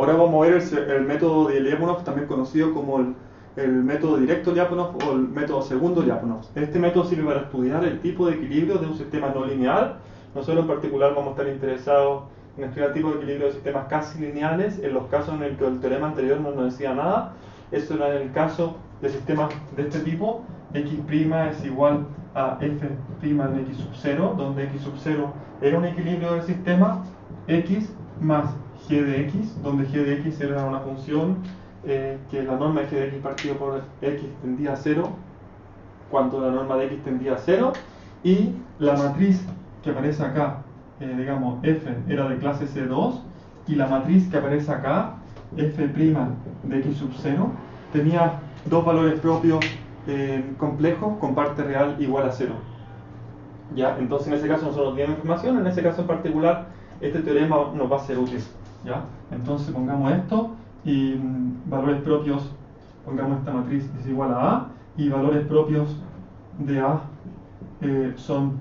Ahora vamos a ver el método de Lyapunov, también conocido como el método directo Lyapunov o el método segundo Lyapunov. Este método sirve para estudiar el tipo de equilibrio de un sistema no lineal. Nosotros en particular vamos a estar interesados en estudiar el tipo de equilibrio de sistemas casi lineales, en los casos en el que el teorema anterior no nos decía nada. Eso era en el caso de sistemas de este tipo, x' es igual a f' en x sub 0, donde x sub 0 era un equilibrio del sistema, x más g de x, donde g de x era una función que la norma de g de x partido por x tendía a 0, cuando la norma de x tendía a 0, y la matriz que aparece acá, digamos f era de clase C2, y la matriz que aparece acá, f' de x sub 0, tenía dos valores propios complejos con parte real igual a 0. ¿Ya? Entonces en ese caso nosotros no tenemos información, en ese caso en particular este teorema nos va a ser útil. ¿Ya? Entonces pongamos esto y valores propios, pongamos esta matriz es igual a A, y valores propios de A son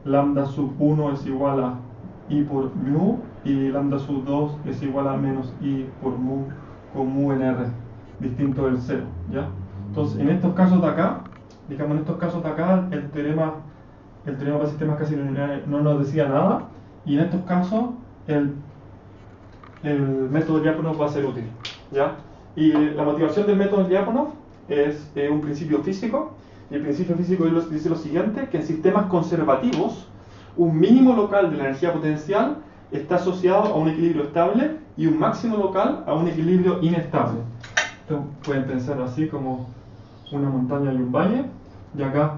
lambda sub 1 es igual a I por mu, y lambda sub 2 es igual a menos I por mu con mu en R, distinto del 0. ¿Ya? Entonces en estos casos de acá, digamos en estos casos de acá, el teorema para sistemas casi lineales no nos decía nada, y en estos casos el método Lyapunov va a ser útil, ¿ya? Y la motivación del método Lyapunov es un principio físico, y el principio físico dice lo siguiente, que en sistemas conservativos un mínimo local de la energía potencial está asociado a un equilibrio estable y un máximo local a un equilibrio inestable. Entonces, pueden pensarlo así como una montaña y un valle, y acá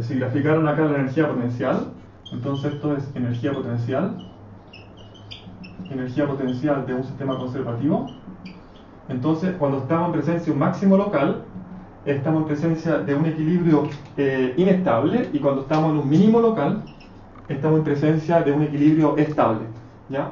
si graficaron acá la energía potencial, entonces esto es energía potencial de un sistema conservativo. Entonces cuando estamos en presencia de un máximo local, estamos en presencia de un equilibrio inestable, y cuando estamos en un mínimo local, estamos en presencia de un equilibrio estable, ¿ya?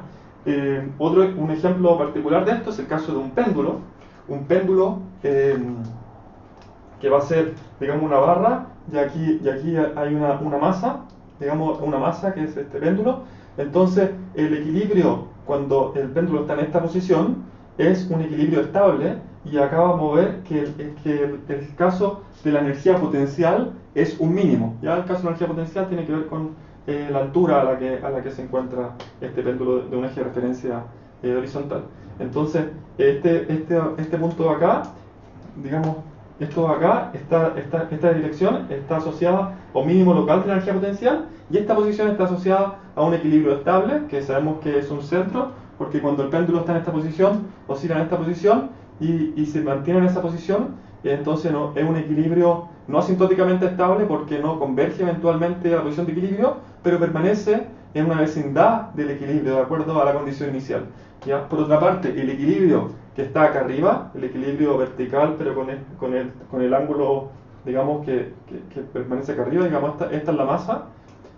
Un ejemplo particular de esto es el caso de un péndulo que va a ser, digamos, una barra, y aquí hay una masa, digamos, una masa que es este péndulo. Entonces el equilibrio cuando el péndulo está en esta posición es un equilibrio estable, y acá vamos a ver que el caso de la energía potencial es un mínimo. Ya el caso de la energía potencial tiene que ver con la altura a la que se encuentra este péndulo de un eje de referencia horizontal. Entonces este punto de acá, digamos, esto de acá, esta dirección está asociada a un mínimo local de la energía potencial, y esta posición está asociada a un equilibrio estable, que sabemos que es un centro, porque cuando el péndulo está en esta posición, oscila en esta posición y se mantiene en esa posición, entonces es un equilibrio no asintóticamente estable, porque no converge eventualmente a la posición de equilibrio, pero permanece en una vecindad del equilibrio de acuerdo a la condición inicial. ¿Ya? Por otra parte, el equilibrio que está acá arriba, el equilibrio vertical, pero con el ángulo, digamos, que permanece acá arriba, digamos, esta es la masa,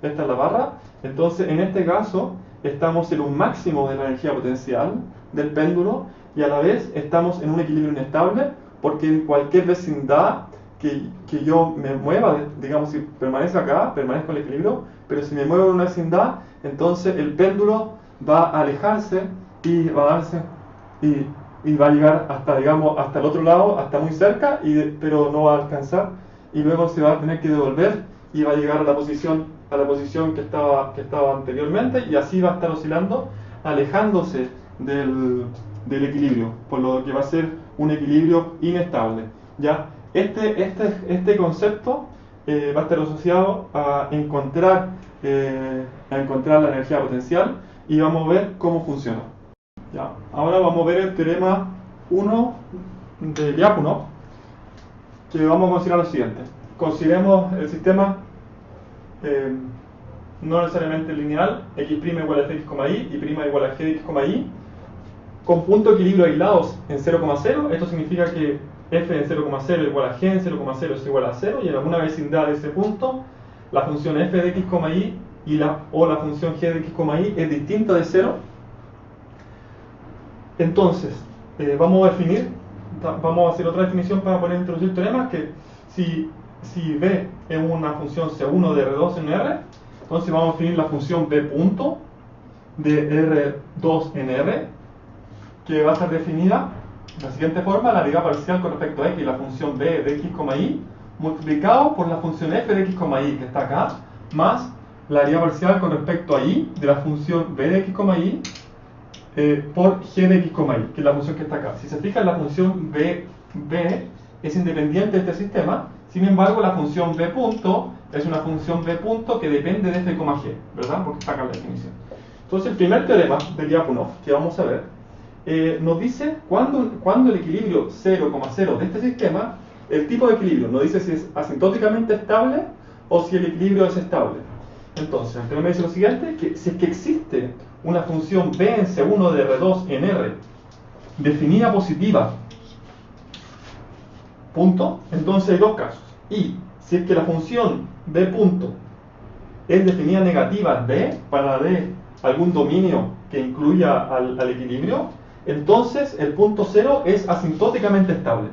esta es la barra. Entonces en este caso estamos en un máximo de la energía potencial del péndulo, y a la vez estamos en un equilibrio inestable, porque en cualquier vecindad que yo me mueva, digamos, si permanece acá, permanezco en el equilibrio, pero si me muevo en una vecindad, entonces el péndulo va a alejarse y va a darse y va a llegar hasta, digamos, hasta el otro lado, hasta muy cerca, pero no va a alcanzar, y luego se va a tener que devolver y va a llegar a la posición que estaba anteriormente, y así va a estar oscilando, alejándose del equilibrio, por lo que va a ser un equilibrio inestable. ¿Ya? Este concepto va a estar asociado a encontrar la energía potencial, y vamos a ver cómo funciona. ¿Ya? Ahora vamos a ver el teorema 1 de Lyapunov, que vamos a considerar lo siguiente. Consideremos el sistema no necesariamente lineal, x' igual a fx, y y igual a g de x, con puntos de equilibrio aislados en 0,0. Esto significa que f en 0,0 igual a g en 0,0 es igual a 0, y en alguna vecindad de ese punto la función f de x, o la función g de x, es distinta de 0. Entonces vamos a hacer otra definición para poder introducir el teorema, que si b es una función C1 de R2 en R, entonces vamos a definir la función b punto de R2 en R que va a ser definida de la siguiente forma: la derivada parcial con respecto a x, la función b de x, y, multiplicado por la función f de x, y, que está acá, más la derivada parcial con respecto a y de la función b de x, y, por g de x, y, que es la función que está acá. Si se fijan, la función b es independiente de este sistema. Sin embargo, la función b punto es una función b punto que depende de f, g, ¿verdad? Porque está acá en la definición. Entonces, el primer teorema de Lyapunov que vamos a ver nos dice cuando el equilibrio 0,0 de este sistema, el tipo de equilibrio, nos dice si es asintóticamente estable o si el equilibrio es estable. Entonces, el teorema dice lo siguiente: que si es que existe una función b en C1 de R2 en R definida positiva, punto, entonces hay dos casos. Y si es que la función b punto es definida negativa d para d algún dominio que incluya al equilibrio, entonces el punto 0 es asintóticamente estable.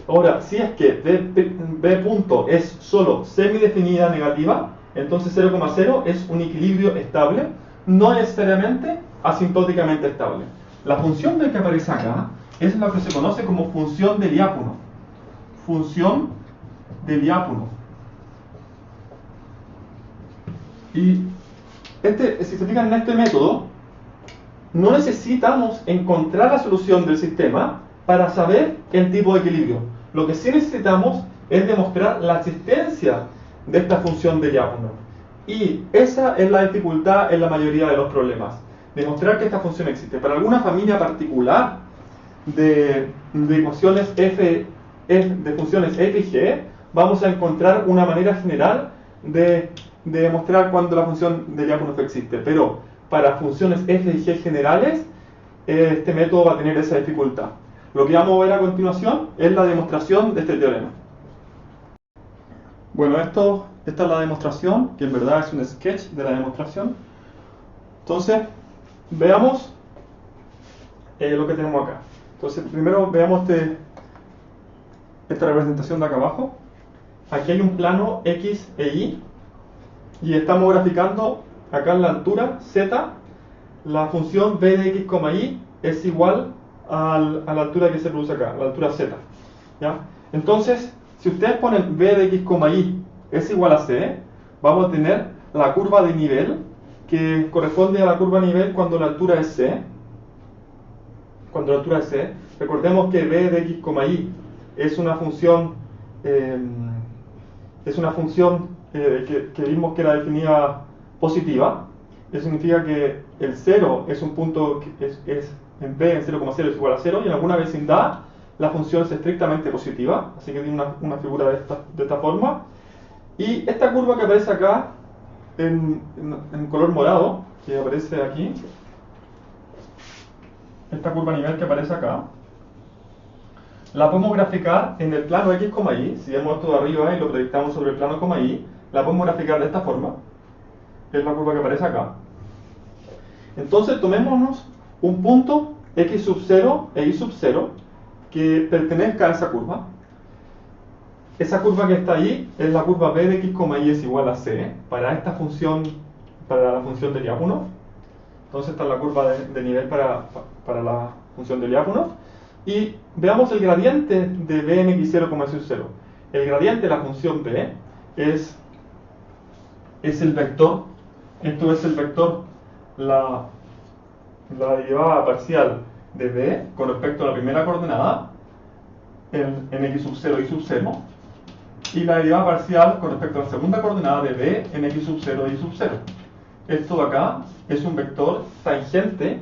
Ahora, si es que b punto es solo semidefinida negativa, entonces 0,0 es un equilibrio estable, no necesariamente asintóticamente estable. La función b que aparece acá es la que se conoce como función de Lyapunov. Función de Lyapunov. Y si se fijan en este método, no necesitamos encontrar la solución del sistema para saber el tipo de equilibrio. Lo que sí necesitamos es demostrar la existencia de esta función de Lyapunov. Y esa es la dificultad en la mayoría de los problemas: demostrar que esta función existe. Para alguna familia particular de ecuaciones de funciones f y g, vamos a encontrar una manera general de demostrar cuándo la función de Lyapunov existe. Pero para funciones f y g generales, este método va a tener esa dificultad. Lo que vamos a ver a continuación es la demostración de este teorema. Bueno, esta es la demostración, que en verdad es un sketch de la demostración. Entonces, veamos lo que tenemos acá. Entonces, primero veamos esta representación de acá abajo. Aquí hay un plano x e y, y estamos graficando acá en la altura z, la función b de x, y es igual a la altura que se produce acá, la altura z. ¿Ya? Entonces, si ustedes ponen b de x, y es igual a c, vamos a tener la curva de nivel, que corresponde a la curva de nivel cuando la altura es c. Cuando la altura es c, recordemos que b de x, y es una función que vimos que era definida positiva. Eso significa que el 0 es un punto que es en b en 0,0 es igual a 0, y en alguna vecindad la función es estrictamente positiva, así que tiene una figura de esta forma. Y esta curva que aparece acá en color morado, que aparece aquí, esta curva a nivel que aparece acá, la podemos graficar en el plano x, y. Si vemos esto de arriba y lo proyectamos sobre el plano, y, la podemos graficar de esta forma. Es la curva que aparece acá. Entonces tomémonos un punto x sub 0 e y sub 0 que pertenezca a esa curva. Esa curva que está ahí es la curva b de x, y es igual a c para esta función, para la función de Lyapunov. Entonces esta es la curva de nivel para la función de Lyapunov. Y veamos el gradiente de b en x0, y sub 0. El gradiente de la función b es el vector. Esto es el vector, la derivada parcial de b con respecto a la primera coordenada en x sub 0 y sub 0, y la derivada parcial con respecto a la segunda coordenada de b en x sub 0 y sub 0. Esto de acá es un vector tangente,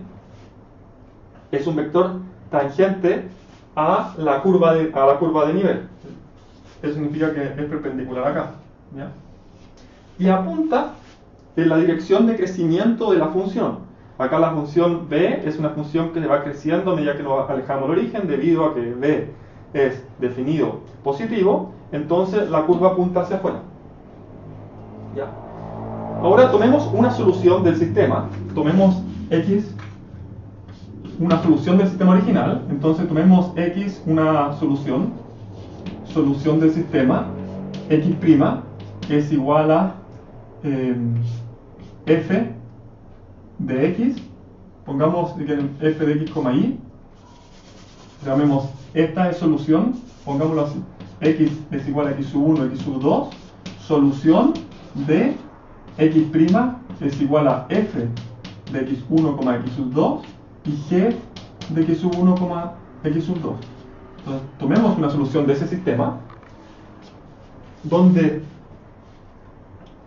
a la curva de nivel. Eso significa que es perpendicular acá, ¿ya? Y apunta en la dirección de crecimiento de la función. Acá la función b es una función que va creciendo a medida que nos alejamos del origen, debido a que b es definido positivo, entonces la curva apunta hacia afuera. ¿Ya? Ahora tomemos una solución del sistema. Tomemos x, una solución del sistema original. Entonces tomemos x, una solución del sistema, x' es igual a f de x pongamos que en f de x, y, llamemos esta es solución, pongámoslo así, x es igual a x sub 1, x sub 2, solución de x' es igual a f de x1, x sub 2 y g de x sub 1, x sub 2. Entonces, tomemos una solución de ese sistema donde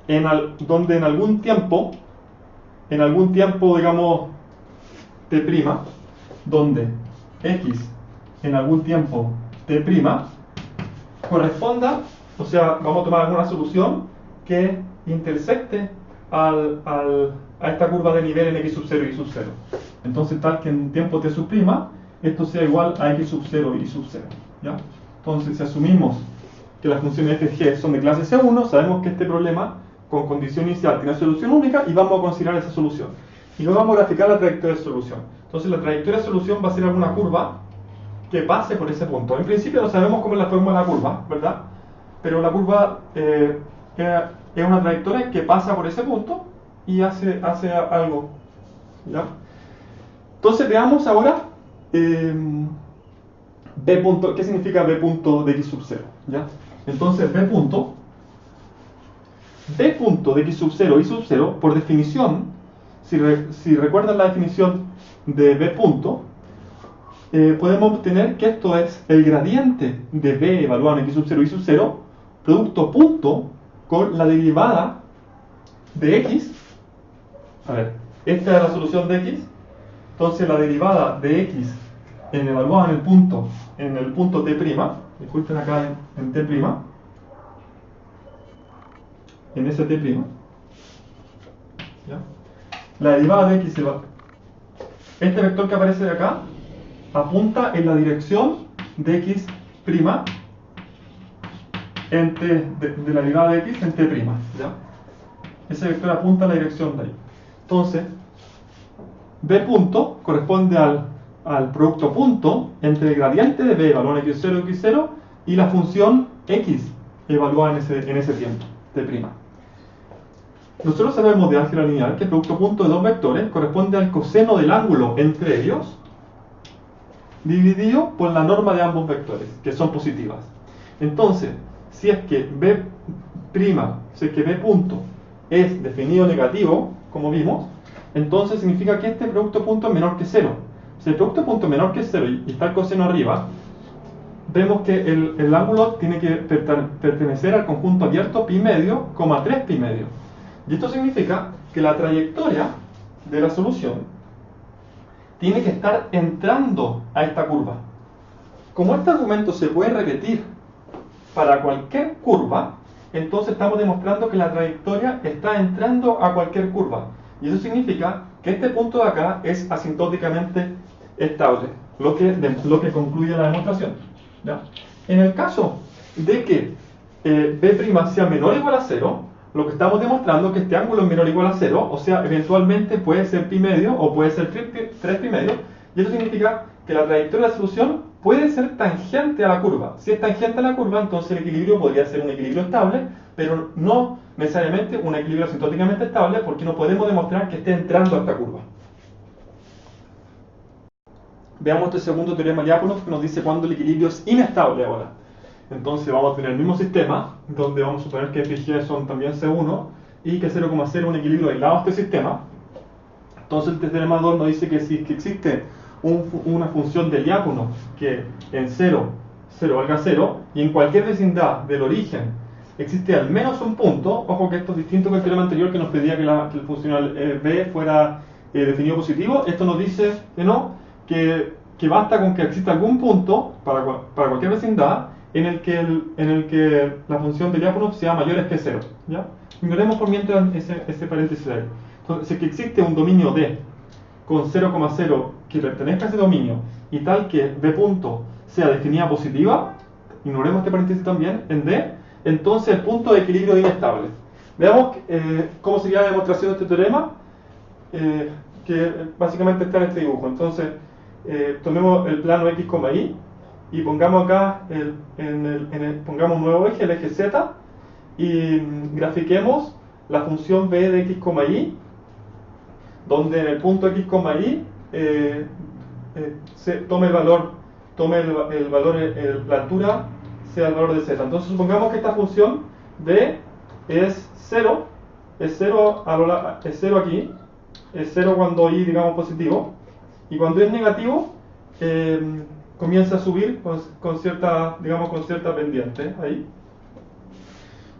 en algún tiempo, digamos, t', donde x en algún tiempo t' corresponda, o sea, vamos a tomar alguna solución que intersecte a esta curva de nivel en x sub 0 y y sub 0. Entonces, tal que en tiempo t sub', esto sea igual a x sub 0 y sub 0. ¿Ya? Entonces, si asumimos que las funciones f y g son de clase C1, sabemos que este problema con condición inicial tiene solución única y vamos a considerar esa solución. Y luego vamos a graficar la trayectoria de solución. Entonces, la trayectoria de solución va a ser alguna curva que pase por ese punto. En principio no sabemos cómo es la forma de la curva, ¿verdad? Pero la curva es una trayectoria que pasa por ese punto y hace algo, ¿ya? Entonces veamos ahora B punto, ¿qué significa B punto de x sub 0? ¿Ya? Entonces B punto de x sub 0 y sub 0, por definición, si recuerdan la definición de B punto, podemos obtener que esto es el gradiente de B evaluado en x sub 0 y sub 0, producto punto con la derivada de x. A ver, esta es la solución de x. Entonces la derivada de x evaluada en el punto t', disculpen acá en t', en ese t', ¿ya? La derivada de x este vector que aparece de acá apunta en la dirección de x' en t, de la derivada de x en t', ¿ya? Ese vector apunta a la dirección de ahí. Entonces, B punto corresponde al producto punto entre el gradiente de B evaluado en x0 y x0 y la función x evaluada en ese tiempo, t'. Nosotros sabemos de álgebra lineal que el producto punto de dos vectores corresponde al coseno del ángulo entre ellos dividido por la norma de ambos vectores, que son positivas. Entonces, si es que B', si es que B punto es definido negativo, como vimos, entonces significa que este producto punto es menor que 0. Si el producto punto es menor que 0 y está el coseno arriba, vemos que el ángulo tiene que pertenecer al conjunto abierto pi medio, 3 pi medio. Y esto significa que la trayectoria de la solución tiene que estar entrando a esta curva. Como este argumento se puede repetir para cualquier curva, entonces estamos demostrando que la trayectoria está entrando a cualquier curva. Y eso significa que este punto de acá es asintóticamente estable, lo que concluye la demostración, ¿ya? En el caso de que B' sea menor o igual a 0, lo que estamos demostrando es que este ángulo es menor o igual a 0, o sea, eventualmente puede ser pi medio o puede ser 3 pi medio, y eso significa que la trayectoria de la solución puede ser tangente a la curva. Si es tangente a la curva, entonces el equilibrio podría ser un equilibrio estable, pero no necesariamente un equilibrio asintóticamente estable, porque no podemos demostrar que esté entrando a esta curva. Veamos este segundo teorema de Lyapunov que nos dice cuándo el equilibrio es inestable ahora. Entonces vamos a tener el mismo sistema, donde vamos a suponer que f y g son también C1 y que 0,0 es un equilibrio aislado de este sistema. Entonces el teorema 2 nos dice que si existe una función de Lyapunov que en 0 valga 0 y en cualquier vecindad del origen existe al menos un punto, ojo que esto es distinto que el teorema anterior que nos pedía que el funcional b fuera definido positivo, esto nos dice que no, que basta con que exista algún punto para cualquier vecindad en el que la función de Lyapunov sea mayor que 0, ¿ya? Ignoremos por mientras ese paréntesis ahí. Entonces, si que existe un dominio D con 0,0 que pertenezca a ese dominio y tal que B punto sea definida positiva, ignoremos este paréntesis también, en D, entonces el punto de equilibrio es inestable. Veamos cómo sería la demostración de este teorema, que básicamente está en este dibujo. Entonces, tomemos el plano x, y y pongamos acá pongamos un nuevo eje, el eje z, y grafiquemos la función b de x, y, donde en el punto x, y tome el valor, la altura sea el valor de z. Entonces supongamos que esta función b es 0, es 0 aquí, es 0 cuando y digamos positivo, y cuando es negativo comienza a subir con cierta, digamos, con cierta pendiente ahí.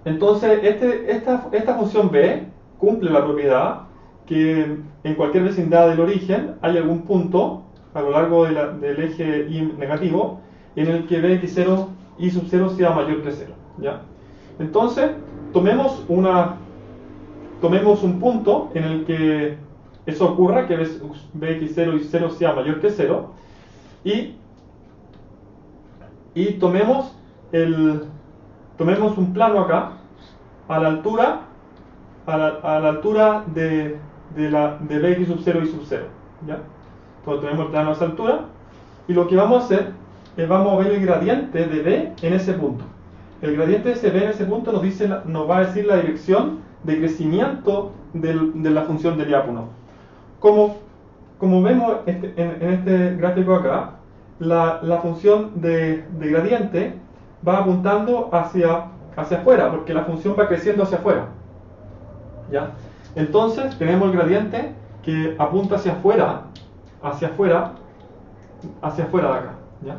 Entonces esta función b cumple la propiedad que en cualquier vecindad del origen hay algún punto a lo largo del eje y negativo en el que bx0 y sub 0 sea mayor que 0, ¿ya? Entonces tomemos un punto en el que eso ocurra, que bx0 y 0 sea mayor que 0, y tomemos un plano acá a la altura de bx sub 0 y sub 0, ¿ya? Entonces tenemos el plano a esa altura, y lo que vamos a hacer es vamos a ver el gradiente de b en ese punto. El gradiente de ese b en ese punto nos va a decir la dirección de crecimiento de la función de diápono. Como vemos en este gráfico acá, la función de gradiente va apuntando hacia afuera, porque la función va creciendo hacia afuera, ¿ya? Entonces tenemos el gradiente que apunta hacia afuera de acá, ¿ya?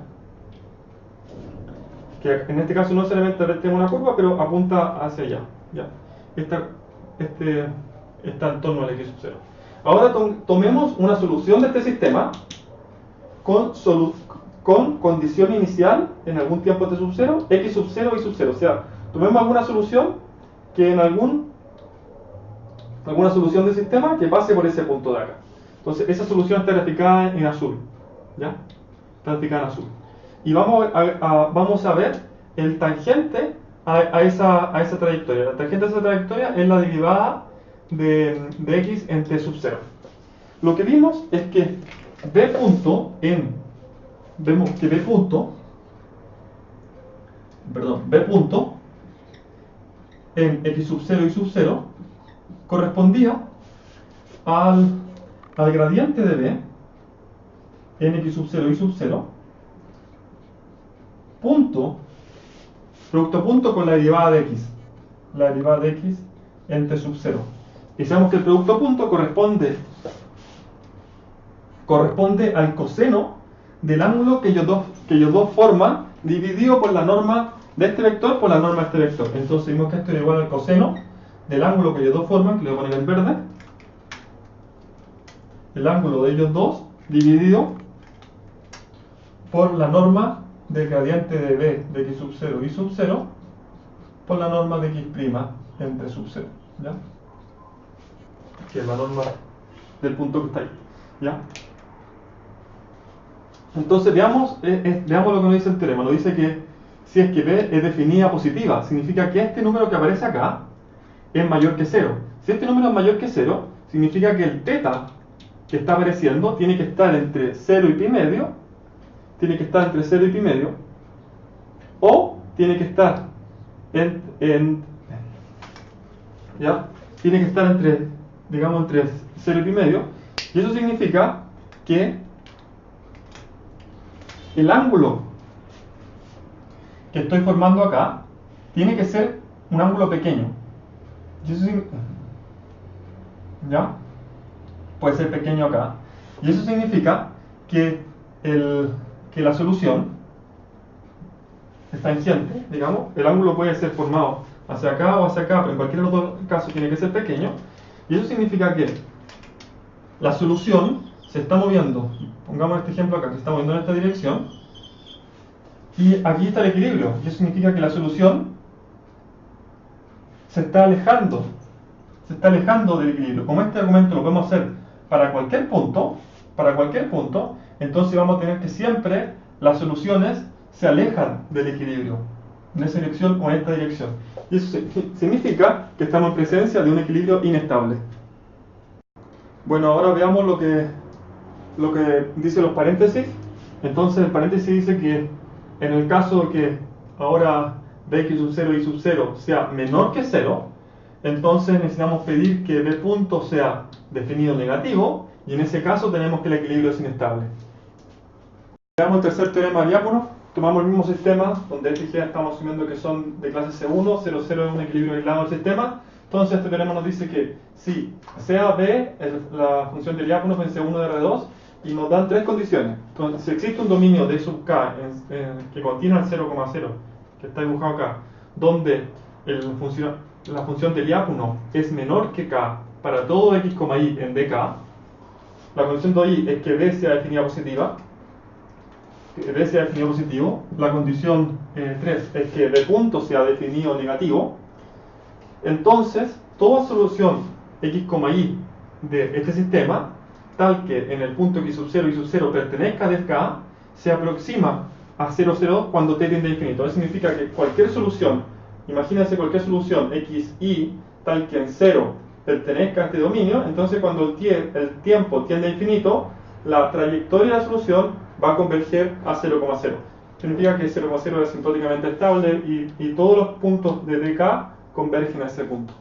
Que en este caso no necesariamente tiene una curva, pero apunta hacia allá, ¿ya? Está en torno al x sub 0. Ahora tomemos una solución de este sistema con condición inicial en algún tiempo t sub 0, x sub 0 y sub 0. O sea, tomemos alguna solución que en alguna solución del sistema que pase por ese punto de acá. Entonces, esa solución está graficada en azul, ¿ya? Está graficada en azul. Y vamos a ver el tangente a esa trayectoria. La tangente a esa trayectoria es la derivada de x en t sub 0. Lo que vimos es que b punto en x sub 0 y sub 0 correspondía al gradiente de b en x sub 0 y sub 0 producto punto con la derivada de x en t sub 0. Y sabemos que el producto punto corresponde al coseno del ángulo que ellos dos forman dividido por la norma de este vector por la norma de este vector. Entonces vimos que esto es igual al coseno del ángulo que ellos dos forman, que le voy a poner en verde, el ángulo de ellos dos dividido por la norma del gradiente de b de x sub 0 y sub 0 por la norma de x' entre sub 0, ¿ya? Que es la norma del punto que está ahí, ¿ya? Entonces veamos lo que nos dice el teorema. Nos dice que si es que b es definida positiva, significa que este número que aparece acá es mayor que 0. Si este número es mayor que 0, significa que el teta que está apareciendo tiene que estar entre 0 y pi medio, o tiene que estar tiene que estar entre 0 y pi medio, y eso significa que el ángulo que estoy formando acá tiene que ser un ángulo pequeño. Y eso ¿ya? Puede ser pequeño acá. Y eso significa que la solución es tangente, digamos. El ángulo puede ser formado hacia acá o hacia acá, pero en cualquier de los dos casos tiene que ser pequeño. Y eso significa que la solución se está moviendo. Pongamos este ejemplo acá, que se está moviendo en esta dirección. Y aquí está el equilibrio. Y eso significa que la solución se está alejando del equilibrio. Como este argumento lo podemos hacer para cualquier punto, entonces vamos a tener que siempre las soluciones se alejan del equilibrio, en esa dirección o en esta dirección. Y eso significa que estamos en presencia de un equilibrio inestable. Bueno, ahora veamos lo que dicen los paréntesis. Entonces el paréntesis dice que en el caso de que ahora bx sub 0 y sub 0 sea menor que 0, entonces necesitamos pedir que b punto sea definido negativo Y en ese caso tenemos que el equilibrio es inestable. Veamos el tercer teorema de Lyapunov. Tomamos el mismo sistema, donde f y g estamos asumiendo que son de clase C1, 0, 0 es un equilibrio aislado del sistema. Entonces este teorema nos dice que si sea B es la función de Lyapunov en C1 de R2, y nos dan tres condiciones. Entonces, si existe un dominio de sub k que contiene al 0,0, que está dibujado acá, donde la función de Lyapunov es menor que k para todo x, y en dk, la condición de y es que D sea definida positiva, D sea definido positivo. La condición 3 es que D punto sea definido negativo. Entonces, toda solución x, y de este sistema, tal que en el punto x sub 0 y sub 0 pertenezca a def k, se aproxima a 0, 0 cuando t tiende a infinito. Eso significa que cualquier solución, imagínense cualquier solución x, y, tal que en 0 pertenezca a este dominio, entonces cuando el tiempo tiende a infinito, la trayectoria de la solución va a converger a 0,0. Significa que 0,0 es asintóticamente estable y todos los puntos de dk convergen a ese punto.